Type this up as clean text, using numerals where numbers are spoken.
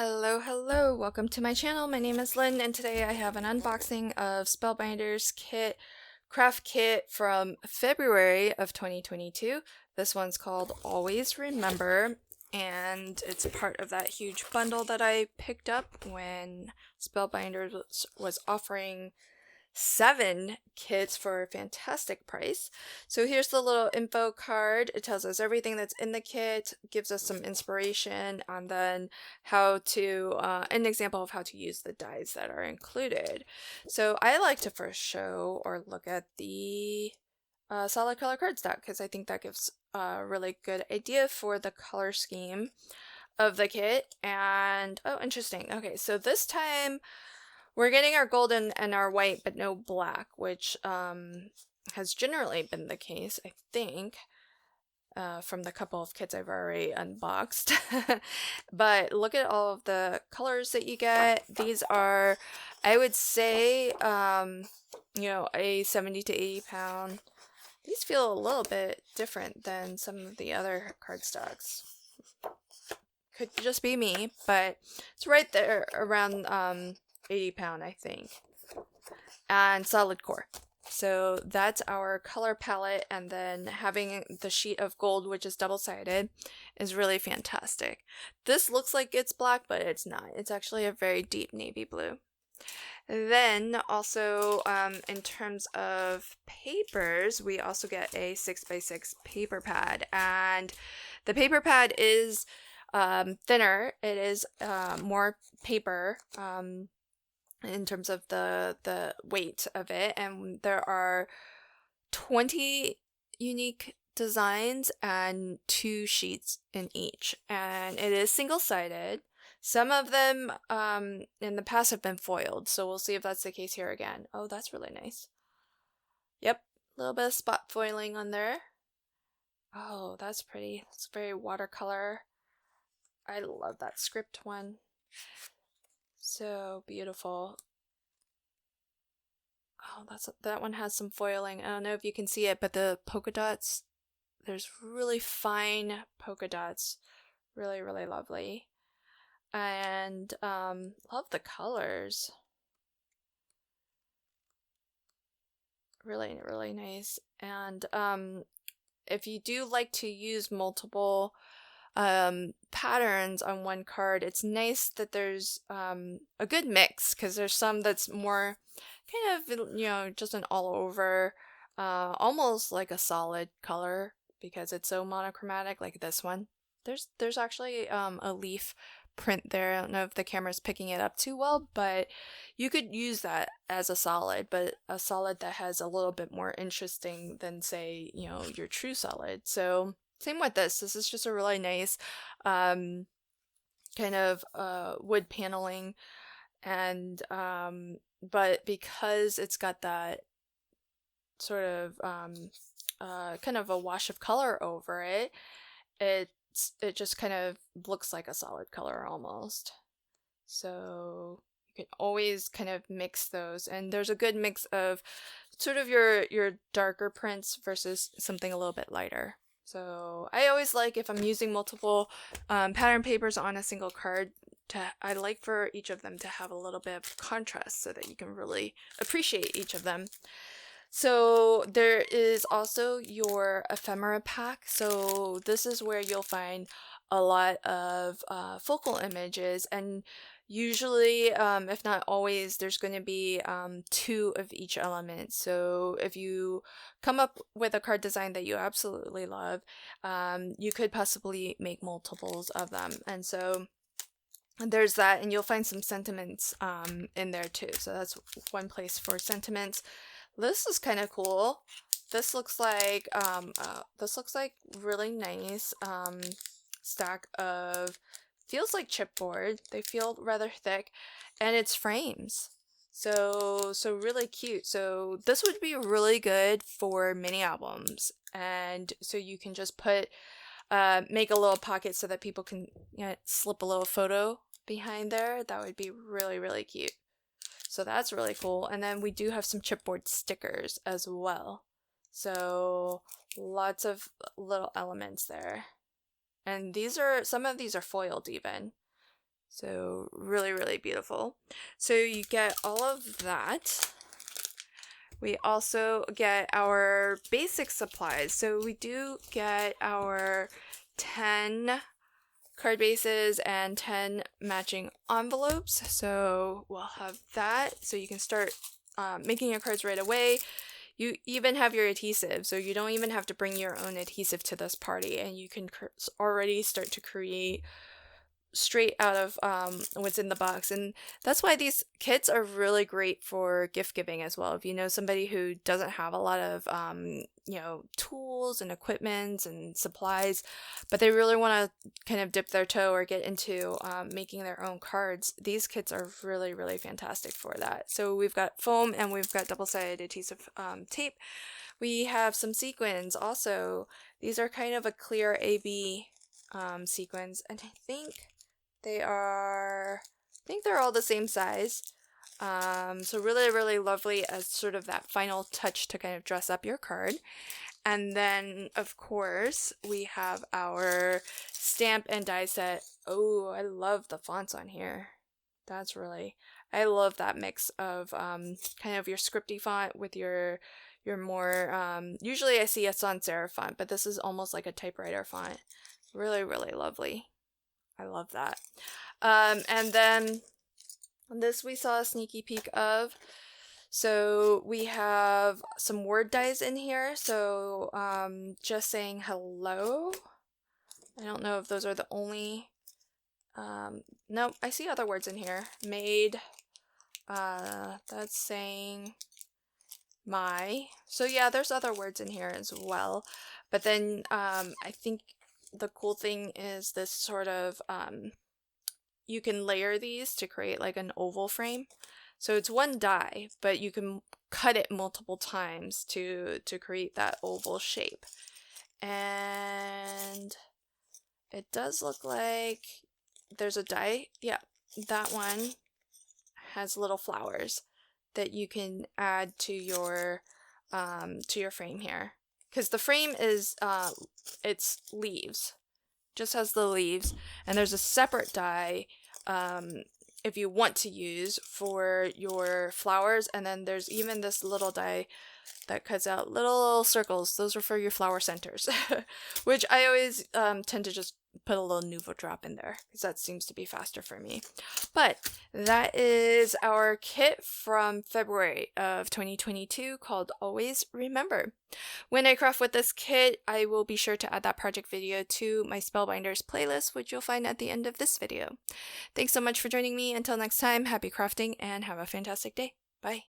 Hello, welcome to my channel. My name is Lynn, and today I have an unboxing of Spellbinders craft kit from February of 2022. This one's called Always Remember, and it's part of that huge bundle that I picked up when Spellbinders was offering 7 kits for a fantastic price. So here's the little info card. It tells us everything that's in the kit, gives us some inspiration, and then how to an example of how to use the dies that are included. So I like to first show or look at the solid color cardstock because I think that gives a really good idea for the color scheme of the kit. And oh, interesting. Okay, so this time we're getting our golden and our white, but no black, which has generally been the case, I think, from the couple of kits I've already unboxed. But look at all of the colors that you get. These are, I would say, a 70 to 80 pound. These feel a little bit different than some of the other cardstocks. Could just be me, but it's right there around 80 pound, I think, and solid core. So that's our color palette, and then having the sheet of gold, which is double-sided, is really fantastic. This looks like it's black, but it's not. It's actually a very deep navy blue. Then also in terms of papers, we also get a 6x6 paper pad, and the paper pad is thinner. It is more paper in terms of the weight of it, and there are 20 unique designs and 2 sheets in each, and it is single-sided. Some of them in the past have been foiled, so we'll see if that's the case here again. Oh, that's really nice. Yep, a little bit of spot foiling on there. Oh, that's pretty. It's very watercolor. I love that script one. So beautiful. Oh, that one has some foiling. I don't know if you can see it, but the polka dots, there's really fine polka dots. Really, really lovely. And love the colors. Really, really nice. And if you do like to use multiple patterns on one card, it's nice that there's a good mix, because there's some that's more kind of, just an all over, almost like a solid color because it's so monochromatic, like this one. There's actually a leaf print there. I don't know if the camera's picking it up too well, but you could use that as a solid, but a solid that has a little bit more interesting than, say, your true solid. So same with this. This is just a really nice kind of wood paneling, and but because it's got that sort of kind of a wash of color over it, it just kind of looks like a solid color almost. So you can always kind of mix those, and there's a good mix of sort of your darker prints versus something a little bit lighter. So I always like, if I'm using multiple pattern papers on a single card, I like for each of them to have a little bit of contrast so that you can really appreciate each of them. So there is also your Ephemera Pack. So this is where you'll find a lot of focal images, and usually, if not always, there's going to be 2 of each element. So if you come up with a card design that you absolutely love, you could possibly make multiples of them. And so there's that, and you'll find some sentiments in there too. So that's one place for sentiments. This is kind of cool. This looks like really nice stack of, feels like chipboard. They feel rather thick, and it's frames. So really cute. So this would be really good for mini albums, and so you can just put make a little pocket so that people can slip a little photo behind there. That would be really, really cute. So that's really cool. And then we do have some chipboard stickers as well. So lots of little elements there. And some of these are foiled even. So really, really beautiful. So you get all of that. We also get our basic supplies. So we do get our 10 card bases and 10 matching envelopes. So we'll have that. So you can start making your cards right away. You even have your adhesive, so you don't even have to bring your own adhesive to this party, and you can already start to create straight out of what's in the box. And that's why these kits are really great for gift giving as well. If you know somebody who doesn't have a lot of tools and equipment and supplies, but they really want to kind of dip their toe or get into making their own cards, these kits are really, really fantastic for that. So we've got foam and we've got double-sided adhesive tape. We have some sequins also. These are kind of a clear AB sequins, and I think they're all the same size. So really, really lovely as sort of that final touch to kind of dress up your card. And then, of course, we have our stamp and die set. Oh, I love the fonts on here. I love that mix of kind of your scripty font with your more, usually I see a sans serif font, but this is almost like a typewriter font. Really, really lovely. I love that. And then this we saw a sneaky peek of. So we have some word dies in here. So just saying hello. I don't know if those are the only. Nope, I see other words in here. Made. That's saying my. So yeah, there's other words in here as well. But then I think the cool thing is this sort of, you can layer these to create like an oval frame. So it's one die, but you can cut it multiple times to create that oval shape. And it does look like there's a die. Yeah, that one has little flowers that you can add to your frame here. Because the frame is, it's leaves. Just has the leaves. And there's a separate die, if you want to use for your flowers. And then there's even this little die that cuts out little circles. Those are for your flower centers. Which I always tend to just put a little Nuvo drop in there, because that seems to be faster for me. But that is our kit from February of 2022 called Always Remember. When I craft with this kit, I will be sure to add that project video to my Spellbinders playlist, which you'll find at the end of this video. Thanks so much for joining me. Until next time, happy crafting and have a fantastic day. Bye.